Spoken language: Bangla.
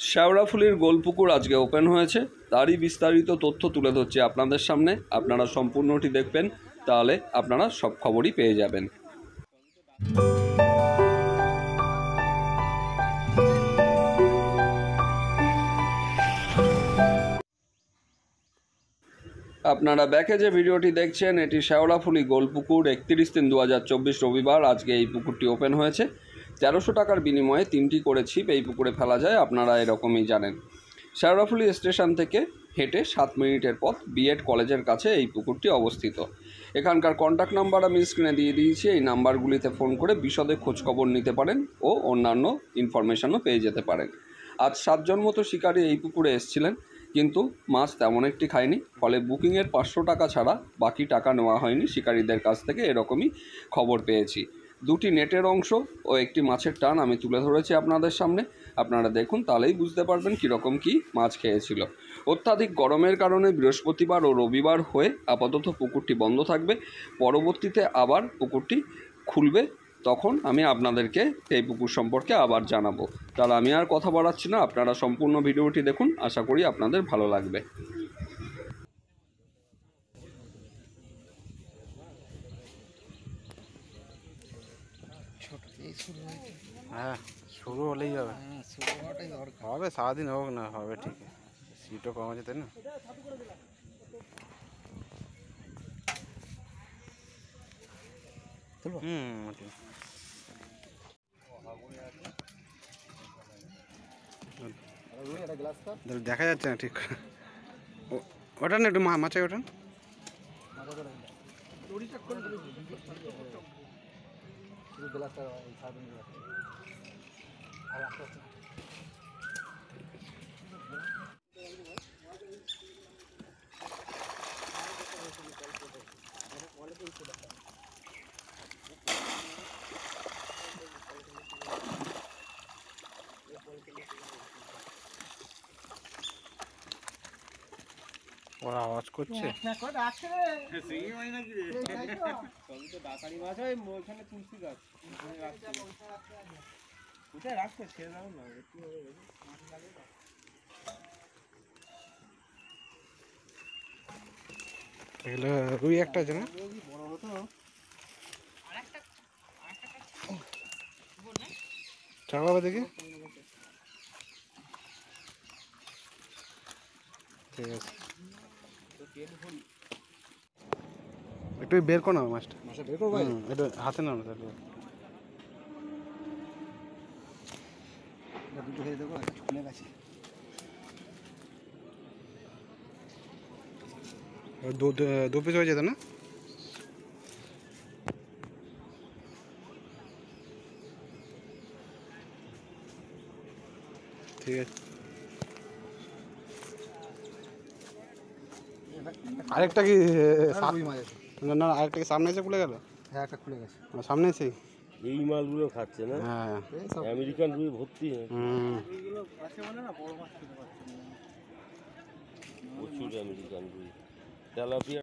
শ্যাওড়াফুলির গোলপুকুর আজকে ওপেন হয়েছে, তারই বিস্তারিত তথ্য তুলে ধরছি আপনাদের সামনে। আপনারা সম্পূর্ণটি দেখবেন, তাহলে আপনারা সব খবরই পেয়ে যাবেন। আপনারা ব্যাকে যে ভিডিওটি দেখছেন, এটি শ্যাওড়াফুলি গোলপুকুর। 31/3/2024 রবিবার আজকে এই পুকুরটি ওপেন হয়েছে। 1300 টাকার বিনিময়ে 3টি করে ছিপ এই পুকুরে ফেলা যায়, আপনারা এরকমই জানেন। শ্যাওড়াফুলি স্টেশন থেকে হেঁটে 7 মিনিটের পথ বিএড কলেজের কাছে এই পুকুরটি অবস্থিত। এখানকার কন্ট্যাক্ট নাম্বার আমি স্ক্রিনে দিয়ে দিয়েছি, এই নাম্বারগুলিতে ফোন করে বিশদে খোঁজখবর নিতে পারেন ও অন্যান্য ইনফরমেশনও পেয়ে যেতে পারেন। আজ 7 জন মতো শিকারী এই পুকুরে এসেছিলেন, কিন্তু মাছ তেমন একটি খায়নি, ফলে বুকিংয়ের 500 টাকা ছাড়া বাকি টাকা নেওয়া হয়নি শিকারীদের কাছ থেকে, এরকমই খবর পেয়েছি। 2টি নেটের অংশ ও একটি মাছের টান আমি তুলে ধরেছি আপনাদের সামনে, আপনারা দেখুন, তাহলেই বুঝতে পারবেন কীরকম কী মাছ খেয়েছিল। অত্যাধিক গরমের কারণে বৃহস্পতিবার ও রবিবার হয়ে আপাতত পুকুরটি বন্ধ থাকবে। পরবর্তীতে আবার পুকুরটি খুলবে, তখন আমি আপনাদেরকে এই পুকুর সম্পর্কে আবার জানাবো। তাহলে আমি আর কথা বাড়াচ্ছি না, আপনারা সম্পূর্ণ ভিডিওটি দেখুন, আশা করি আপনাদের ভালো লাগবে। হ্যাঁ, শুরু হলেই হবে। হবে, সারাদিন হোক না, হবে ঠিক। সিটও কম আছে, তাই না? দেখা যাচ্ছে না ঠিক। ওটা না, একটু মাচায় ওঠান। ওরা আওয়াজ করছে। রুই একটা আছে না? চাকাবা দেখি। ঠিক আছে, একটু বের করো না মাছটা। বের করো ভাই, একটু হাতে নাও না। দুটো খেয়ে দেবো, খুলে গেছে। দু পিস হয়ে যেত না? ঠিক আছে, আরেকটা কি? না না, আরেকটা কি সামনে এসে খুলে গেল? হ্যাঁ, একটা খুলে গেছে সামনে এসে। এই মালগুলো খাচ্ছে না? হ্যাঁ, আমেরিকান রুই ভর্তি। প্রচুর আমেরিকান রুই, তেলাপিয়া।